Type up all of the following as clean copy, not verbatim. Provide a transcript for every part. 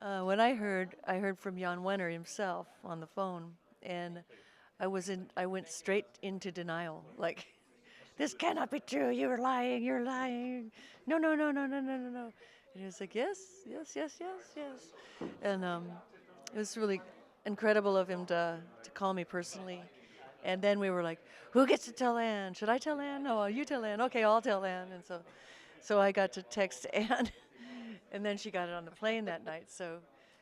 When I heard from Jan Wenner himself on the phone, and I went straight into denial. Like, this cannot be true. You're lying. You're lying. No, no, no, no, no, no, no, no. And he was like, yes, yes, yes, yes, yes. And it was really incredible of him to call me personally. And then we were like, who gets to tell Anne? Should I tell Anne? No, you tell Anne. Okay, I'll tell Anne. And so I got to text Anne, and then she got it on the plane that night. So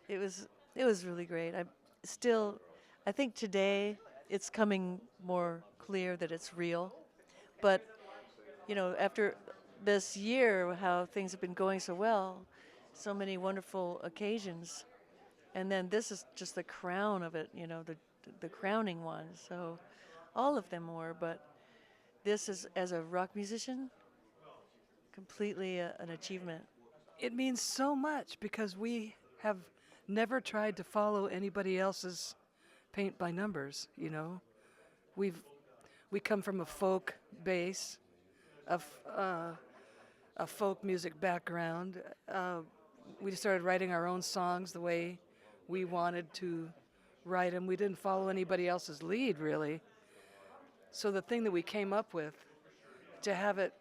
it was it was really great. Still, I think today it's coming more clear that it's real. But after this year, how things have been going so well, so many wonderful occasions, and then this is just the crown of it. The crowning one. So all of them were, but this is, as a rock musician, completely an achievement. It means so much because we have never tried to follow anybody else's paint by numbers, you know. We've we come from a folk base, of a folk music background. We started writing our own songs the way we wanted to write them. We didn't follow anybody else's lead, really. So the thing that we came up with, to have it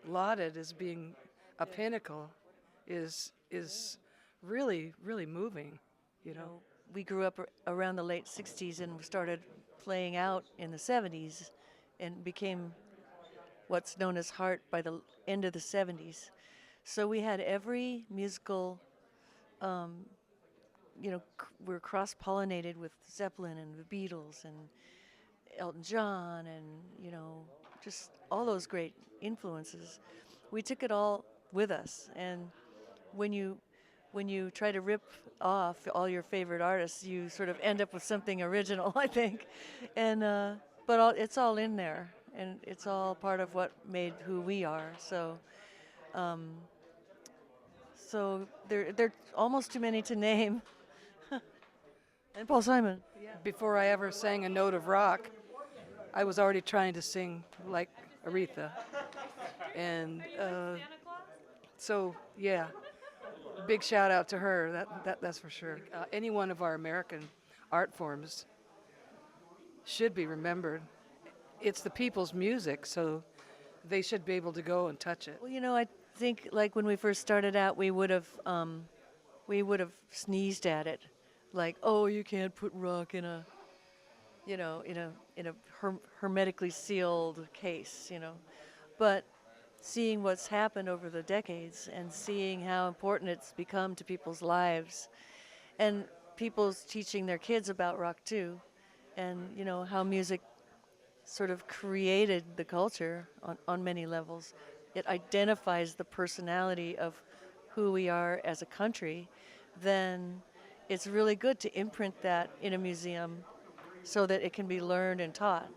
lauded as being a pinnacle, is really really moving, you You know. know, we grew up around the late 60s and started playing out in the 70s and became what's known as Heart by the end of the 70s. So we had every musical, um, we're cross pollinated with Zeppelin and the Beatles and Elton John and, just all those great influences. We took it all with us. And when you when you try to rip off all your favorite artists, you sort of end up with something original, I think. And but it's all in there, and it's all part of what made who we are. Um, so there are almost too many to name. And Paul Simon. Before I ever sang a note of rock, I was already trying to sing like Aretha. And so, yeah, big shout out to her. That's for sure. Any one of our American art forms should be remembered. It's the people's music, so they should be able to go and touch it. Well, I think like when we first started out, we would have sneezed at it, like, oh, you can't put rock in a hermetically sealed case. But seeing what's happened over the decades and seeing how important it's become to people's lives, and people's teaching their kids about rock too, and how music sort of created the culture on many levels. It identifies the personality of who we are as a country. Then it's really good to imprint that in a museum so that it can be learned and taught.